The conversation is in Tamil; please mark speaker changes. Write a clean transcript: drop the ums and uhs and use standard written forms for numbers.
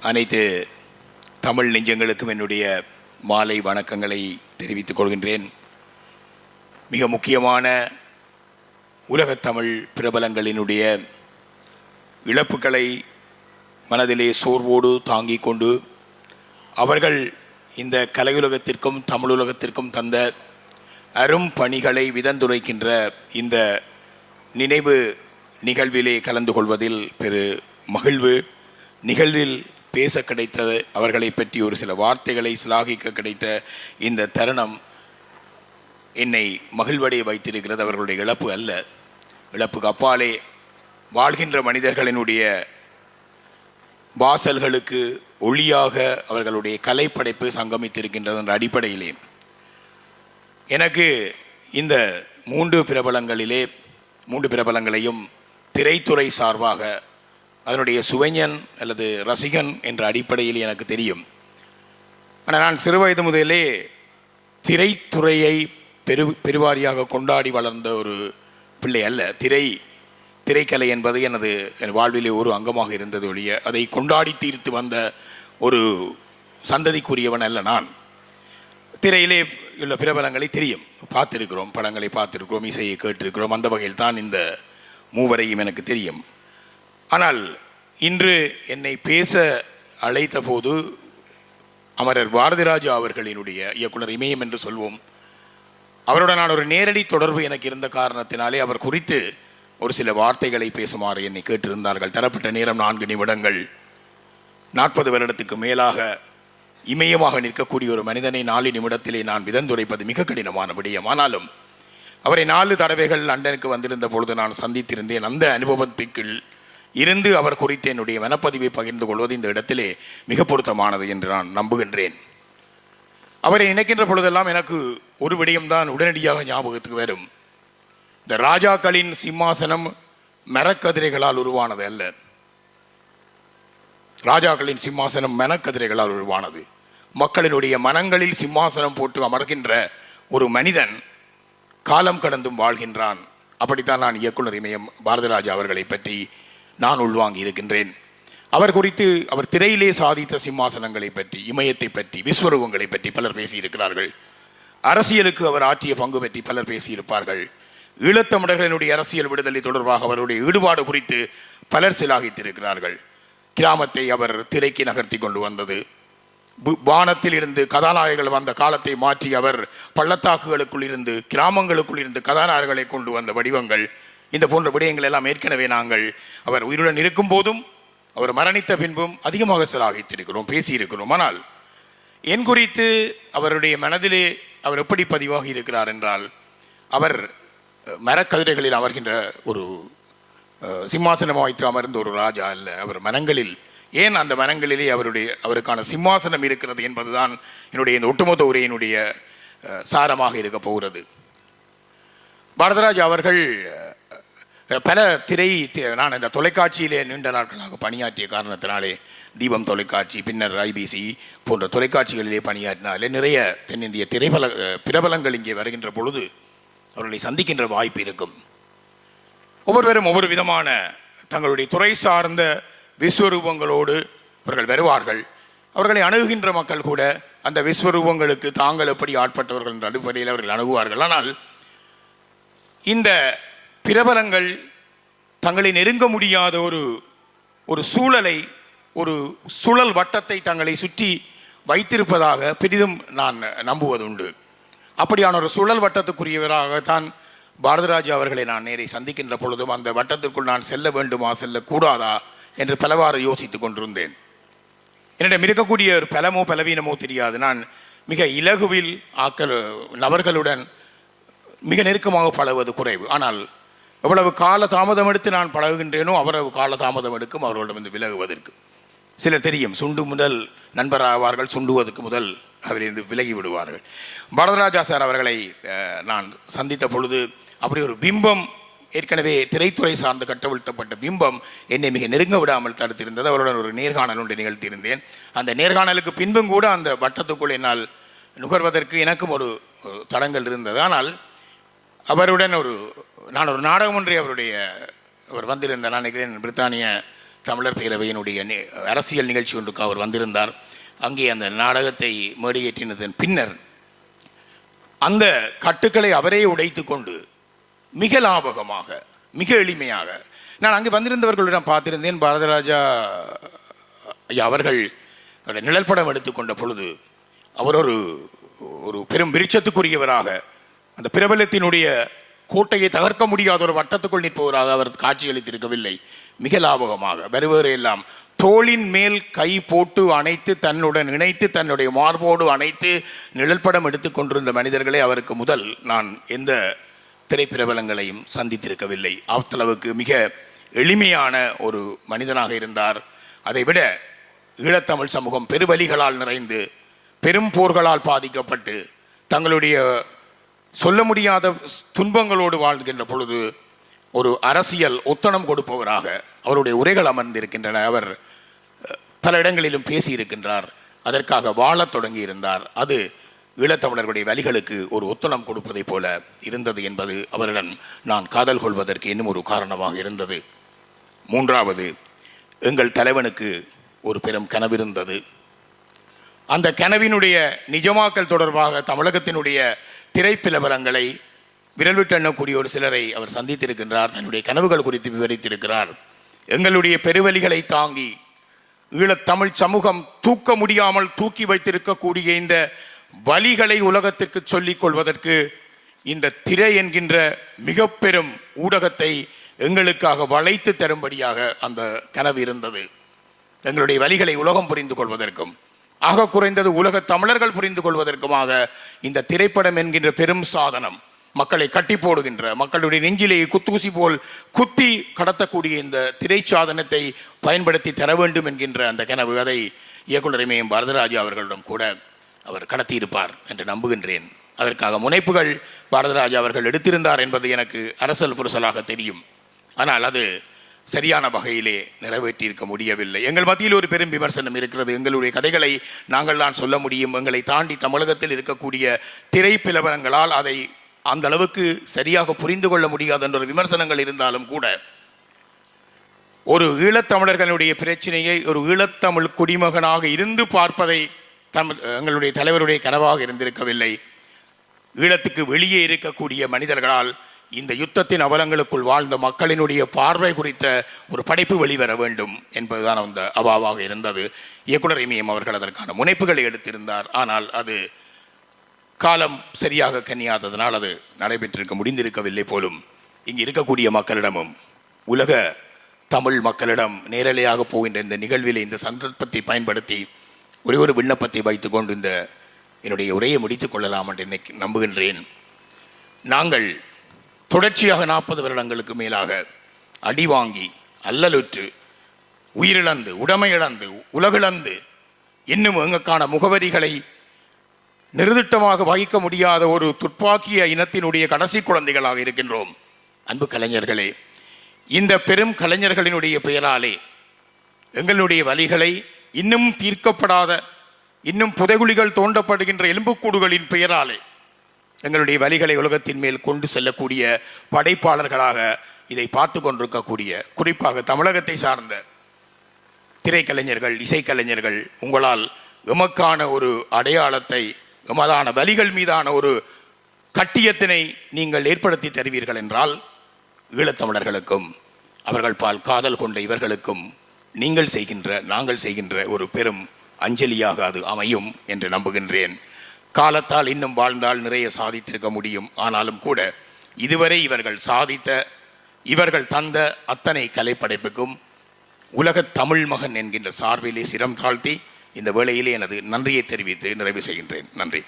Speaker 1: அனைத்து தமிழ் நெஞ்சங்களுக்கும் என்னுடைய மாலை வணக்கங்களை தெரிவித்துக் கொள்கின்றேன். மிக முக்கியமான உலகத் தமிழ் பிரபலங்களினுடைய இழப்புகளை மனதிலே சோர்வோடு தாங்கிக் கொண்டு அவர்கள் இந்த கலையுலகத்திற்கும் தமிழுலகத்திற்கும் தந்த அரும் பணிகளை விதந்துரைக்கின்ற இந்த நினைவு நிகழ்விலே கலந்து கொள்வதில் பெரு மகிழ்வு. நிகழ்வில் பேச கிடைத்த அவர்களை பற்றி ஒரு சில வார்த்தைகளை சிலாகிக்க கிடைத்த இந்த தருணம் என்னை மகிழ்வடைய வைத்திருக்கிறது. அவர்களுடைய இழப்பு அல்ல, இழப்புக்கு அப்பாலே வாழ்கின்ற மனிதர்களினுடைய வாசல்களுக்கு ஒளியாக அவர்களுடைய கலைப்படைப்பு சங்கமித்திருக்கின்றது என்ற அடிப்படையிலே எனக்கு இந்த மூன்று பிரபலங்களையும் திரைத்துறை சார்பாக அதனுடைய சுவைஞன் அல்லது ரசிகன் என்ற அடிப்படையில் எனக்கு தெரியும். ஆனால் நான் சிறுவயது முதலே திரைத்துறையை பெருவாரியாக கொண்டாடி வளர்ந்த ஒரு பிள்ளை அல்ல. திரைக்கலை என்பது என் வாழ்விலே ஒரு அங்கமாக இருந்தது ஒழிய அதை கொண்டாடி தீர்த்து வந்த ஒரு சந்ததிக்குரியவன் அல்ல நான். திரையிலே உள்ள பிரபலங்களை தெரியும், பார்த்திருக்கிறோம், படங்களை பார்த்திருக்கிறோம், இசையை கேட்டிருக்கிறோம். அந்த வகையில் தான் இந்த மூவரையும் எனக்கு தெரியும். ஆனால் இன்று என்னை பேச அழைத்த போது அமரர் பாரதிராஜா அவர்களினுடைய இயக்குனர் இமயம் என்று சொல்வோம், அவருடன் நான் ஒரு நேரடி தொடர்பு எனக்கு இருந்த காரணத்தினாலே அவர் குறித்து ஒரு சில வார்த்தைகளை பேசுமாறு என்னை கேட்டிருந்தார்கள். தரப்பட்ட நேரம் 4 நிமிடங்கள். 40 வருடத்துக்கு மேலாக இமயமாக நிற்கக்கூடிய ஒரு மனிதனை 4 நிமிடத்திலே நான் விதந்துரைப்பது மிக கடினமான விடயம். ஆனாலும் அவரை 4 தடவைகள் லண்டனுக்கு வந்திருந்த பொழுது நான் சந்தித்திருந்தேன். அந்த அனுபவத்துக்குள் இருந்து அவர் குறித்து என்னுடைய மனப்பதிவை பகிர்ந்து கொள்வது இந்த இடத்திலே மிக பொருத்தமானது என்று நான் நம்புகின்றேன். அவரை நினைக்கின்ற பொழுதெல்லாம் எனக்கு ஒரு விடயம்தான் உடனடியாக ஞாபகத்துக்கு வரும். இந்த ராஜாக்களின் சிம்மாசனம் மரக்கதிரைகளால் உருவானது அல்ல. ராஜாக்களின் சிம்மாசனம் மரக்கதிரைகளால் உருவானது. மக்களினுடைய மனங்களில் சிம்மாசனம் போட்டு அமர்கின்ற ஒரு மனிதன் காலம் கடந்தும் வாழ்கின்றான். அப்படித்தான் நான் இயக்குனர் இமயம் பாரதிராஜா அவர்களை பற்றி நான் உள்வாங்கி இருக்கின்றேன். அவர் குறித்து அவர் திரையிலே சாதித்த சிம்மாசனங்களை பற்றி, இமயத்தை பற்றி, விஸ்வரூபங்களை பற்றி பலர் பேசியிருக்கிறார்கள். அரசியலுக்கு அவர் ஆற்றிய பங்கு பற்றி பலர் பேசியிருப்பார்கள். ஈழத்தமிழர்களினுடைய அரசியல் விடுதலை தொடர்பாக அவருடைய ஈடுபாடு குறித்து பலர் சிலாகித்திருக்கிறார்கள். கிராமத்தை அவர் திரைக்கு நகர்த்தி கொண்டு வந்தது, வானத்தில் இருந்து கதாநாயகர்கள் வந்த காலத்தை மாற்றி அவர் பள்ளத்தாக்குகளுக்குள் இருந்து கிராமங்களுக்குள் இருந்து கதாநாயகர்களை கொண்டு வந்த வடிவங்கள், இந்த போன்ற விடயங்கள் எல்லாம் ஏற்கனவே நாங்கள் அவர் உயிருடன் இருக்கும் போதும் அவர் மரணித்த பின்பும் அதிகமாக சிலாகித்திருக்கிறோம், பேசியிருக்கிறோம். ஆனால் என் குறித்து அவருடைய மனதிலே அவர் எப்படி பதிவாகி இருக்கிறார் என்றால், அவர் மரக்கதிரைகளில் அமர்கின்ற ஒரு சிம்மாசனம் வைத்து அமர்ந்த ஒரு ராஜா அல்ல. அவர் மனங்களில், ஏன் அந்த மனங்களிலே அவருக்கான சிம்மாசனம் இருக்கிறது என்பதுதான் என்னுடைய இந்த ஒட்டுமொத்த உரையினுடைய சாரமாக இருக்க போகிறது. பாரதிராஜா அவர்கள் பல நான் இந்த தொலைக்காட்சியிலே நீண்ட நாட்களாக பணியாற்றிய காரணத்தினாலே, தீபம் தொலைக்காட்சி, பின்னர் ஐபிசி போன்ற தொலைக்காட்சிகளிலே பணியாற்றினாலே நிறைய தென்னிந்திய பிரபலங்கள் இங்கே வருகின்ற பொழுது அவர்களை சந்திக்கின்ற வாய்ப்பு இருக்கும். ஒவ்வொருவரும் ஒவ்வொரு விதமான தங்களுடைய துறை சார்ந்த விஸ்வரூபங்களோடு அவர்கள் வருவார்கள். அவர்களை அணுகுகின்ற மக்கள் கூட அந்த விஸ்வரூபங்களுக்கு தாங்கள் எப்படி ஆட்பட்டவர்கள் என்ற அடிப்படையில் அவர்கள் அணுகுவார்கள். ஆனால் இந்த பிரபலங்கள் தங்களை நெருங்க முடியாத ஒரு சூழலை, ஒரு சுழல் வட்டத்தை தங்களை சுற்றி வைத்திருப்பதாக பெரிதும் நான் நம்புவதுண்டு. அப்படியான ஒரு சுழல் வட்டத்துக்குரியவராகத்தான் பாரதிராஜா அவர்களை நான் நேரை சந்திக்கின்ற பொழுதும் அந்த வட்டத்திற்குள் நான் செல்ல வேண்டுமா செல்லக்கூடாதா என்று பலவாறு யோசித்து கொண்டிருந்தேன். என்னிடம் இருக்கக்கூடிய ஒரு பலமோ பலவீனமோ தெரியாது. நான் மிக இலகுவில் நபர்களுடன் மிக நெருக்கமாக பழகுவது குறைவு. ஆனால் எவ்வளவு கால தாமதம் எடுத்து நான் பழகுகின்றேனோ அவ்வளவு கால தாமதம் எடுக்கும் அவர்களிடம் விலகுவதற்கு. சிலர் தெரியும், சுண்டு முதல் நண்பராவார்கள், சுண்டுவதற்கு முதல் அதிலிருந்து விலகி விடுவார்கள். பாரதிராஜா சார் அவர்களை நான் சந்தித்த பொழுது அப்படி ஒரு பிம்பம், ஏற்கனவே திரைத்துறை சார்ந்து கட்டவிழ்த்தப்பட்ட பிம்பம் என்னை மிக நெருங்க விடாமல் தடுத்திருந்தது. அவருடன் ஒரு நேர்காணல் ஒன்று நிகழ்த்தியிருந்தேன். அந்த நேர்காணலுக்கு பின்பும் கூட அந்த வட்டத்துக்குள் என்னால் நுகர்வதற்கு எனக்கும் ஒரு தடங்கள் இருந்தது. ஆனால் அவருடன் நான் ஒரு நாடகம் ஒன்றை அவர் வந்திருந்த, நான் நினைக்கிறேன் பிரித்தானிய தமிழர் பேரவையினுடைய அரசியல் நிகழ்ச்சி ஒன்றுக்கு அவர் வந்திருந்தார். அங்கே அந்த நாடகத்தை மேடையேற்றினதன் பின்னர் அந்த கட்டுக்களை அவரே உடைத்து கொண்டு மிக லாபகமாக, மிக எளிமையாக, நான் அங்கே வந்திருந்தவர்களிடம் பார்த்திருந்தேன். பாரதராஜா அவர்கள் நிழல் படம் எடுத்துக்கொண்ட பொழுது அவர் ஒரு பெரும் விருட்சத்துக்குரியவராக, அந்த பிரபலத்தினுடைய கோட்டையை தகர்க்க முடியாத ஒரு வட்டத்துக்குள் நிற்பவராக அவர் காட்சியளித்திருக்கவில்லை. மிக லாபகமாக வருவரை எல்லாம் தோளின் மேல் கை போட்டு அணைத்து, தன்னுடன் இணைத்து, தன்னுடைய மார்போடு அணைத்து நிழல் படம் எடுத்து கொண்டிருந்த மனிதர்களை அவருக்கு முதல் நான் எந்த திரைப்பிரபலங்களையும் சந்தித்திருக்கவில்லை. அவ்வளவுக்கு மிக எளிமையான ஒரு மனிதனாக இருந்தார். அதைவிட ஈழத்தமிழ் சமூகம் பெருவலிகளால் நிறைந்து, பெரும் போர்களால் பாதிக்கப்பட்டு, தங்களுடைய சொல்ல முடியாத துன்பங்களோடு வாழ்கின்ற பொழுது ஒரு அரசியல் ஒத்தனம் கொடுப்பவராக அவருடைய உரைகள் அமர்ந்திருக்கின்றன. அவர் பல இடங்களிலும் பேசியிருக்கின்றார். அதற்காக வாழத் தொடங்கி இருந்தார். அது ஈழத்தமிழர்களுடைய வலிகளுக்கு ஒரு ஒத்தனம் கொடுப்பதை போல இருந்தது என்பது அவரிடம் நான் காதல் கொள்வதற்கு இன்னும் ஒரு காரணமாக இருந்தது. மூன்றாவது, எங்கள் தலைவனுக்கு ஒரு பெரும் கனவிருந்தது. அந்த கனவினுடைய நிஜமாக்கல் தொடர்பாக தமிழகத்தினுடைய திரைப்பிலவரங்களை விரல் விட்டு எண்ணக்கூடிய ஒரு சிலரை அவர் சந்தித்திருக்கின்றார். தன்னுடைய கனவுகள் குறித்து விவரித்திருக்கிறார். எங்களுடைய பெருவலிகளை தாங்கி ஈழத்தமிழ் சமூகம் தூக்க முடியாமல் தூக்கி வைத்திருக்கக்கூடிய இந்த வலிகளை உலகத்திற்கு சொல்லிக் கொள்வதற்கு இந்த திரை என்கின்ற மிக பெரும் ஊடகத்தை எங்களுக்காக வளைத்து தரும்படியாக அந்த கனவு இருந்தது. எங்களுடைய வலிகளை உலகம் புரிந்து கொள்வதற்கும், ஆக குறைந்தது உலக தமிழர்கள் புரிந்து கொள்வதற்குமாக இந்த திரைப்படம் என்கின்ற பெரும் சாதனம், மக்களை கட்டி போடுகின்ற, மக்களுடைய நெஞ்சிலேயே குத்தூசி போல் குத்தி கடத்தக்கூடிய இந்த திரைச்சாதனத்தை பயன்படுத்தி தர வேண்டும் என்கின்ற அந்த கனவு, அதை இயக்குனர் இமயம் பாரதராஜா அவர்களிடம் கூட அவர் கடத்தியிருப்பார் என்று நம்புகின்றேன். அதற்காக முனைப்புகள் பாரதராஜா அவர்கள் எடுத்திருந்தார் என்பது எனக்கு அரசல் புரசலாக தெரியும். ஆனால் அது சரியான வகையிலே நிறைவேற்றியிருக்க முடியவில்லை. எங்கள் மத்தியில் ஒரு பெரும் விமர்சனம் இருக்கிறது. எங்களுடைய கதைகளை நாங்கள் தான் சொல்ல முடியும், எங்களை தாண்டி தமிழகத்தில் இருக்கக்கூடிய திரைப்பிலவரங்களால் அதை அந்த அளவுக்கு சரியாக புரிந்து கொள்ள முடியாது என்ற விமர்சனங்கள் இருந்தாலும் கூட, ஒரு ஈழத்தமிழர்களுடைய பிரச்சனையை ஒரு ஈழத்தமிழ் குடிமகனாக இருந்து பார்ப்பதை எங்களுடைய தலைவருடைய கனவாக இருந்திருக்கவில்லை. ஈழத்துக்கு வெளியே இருக்கக்கூடிய மனிதர்களால் இந்த யுத்தத்தின் அவலங்களுக்குள் வாழ்ந்த மக்களினுடைய பார்வை குறித்த ஒரு படைப்பு வெளிவர வேண்டும் என்பதுதான் அந்த அவாவாக இருந்தது. இயக்குனர் இமயம் அவர்கள் அதற்கான முனைப்புகளை எடுத்திருந்தார். ஆனால் அது காலம் சரியாக கனியாததனால் அது நடைபெற்றிருக்க முடிந்திருக்கவில்லை போலும். இங்கு இருக்கக்கூடிய மக்களிடமும் உலக தமிழ் மக்களிடம் நேரலையாக போகின்ற இந்த நிகழ்வில் இந்த சந்தர்ப்பத்தை பயன்படுத்தி ஒரே ஒரு விண்ணப்பத்தை வைத்துக்கொண்டு இந்த என்னுடைய உரையை முடித்துக் கொள்ளலாம் என்று இன்னைக்கு நம்புகின்றேன். நாங்கள் தொடர்ச்சியாக 40 வருடங்களுக்கு மேலாக அடி வாங்கி, அல்லலுற்று, உயிரிழந்து, உடைமை இழந்து, உலகிழந்து, இன்னும் எங்களுக்கான முகவரிகளை நிர்திட்டமாக வகிக்க முடியாத ஒரு துப்பாக்கிய இனத்தினுடைய கடைசி குழந்தைகளாக இருக்கின்றோம். அன்பு கலைஞர்களே, இந்த பெரும் கலைஞர்களினுடைய பெயராலே எங்களுடைய வலிகளை இன்னும் தீர்க்கப்படாத, இன்னும் புதைகுழிகள் தோண்டப்படுகின்ற எலும்புக்கூடுகளின் பெயராலே எங்களுடைய வலிகளை உலகத்தின் மேல் கொண்டு செல்லக்கூடிய படைப்பாளர்களாக இதை பார்த்து கொண்டிருக்கக்கூடிய, குறிப்பாக தமிழகத்தை சார்ந்த திரைக்கலைஞர்கள், இசைக்கலைஞர்கள், உங்களால் எமக்கான ஒரு அடையாளத்தை, எமதான வலிகள் மீதான ஒரு கட்டியத்தினை நீங்கள் ஏற்படுத்தி தருவீர்கள் என்றால், ஈழத்தமிழர்களுக்கும் அவர்கள் பால் காதல் கொண்ட இவர்களுக்கும் நாங்கள் செய்கின்ற ஒரு பெரும் அஞ்சலியாக அது அமையும் என்று நம்புகின்றேன். காலத்தால் இன்னும் வாழ்ந்தால் நிறைய சாதித்திருக்க முடியும். ஆனாலும் கூட இதுவரை இவர்கள் தந்த அத்தனை கலைப்படைப்புக்கும் உலக தமிழ் மகன் என்கின்ற சார்பிலே சிரம் தாழ்த்தி இந்த வேளையிலே எனது நன்றியை தெரிவித்து நிறைவு செய்கின்றேன். நன்றி.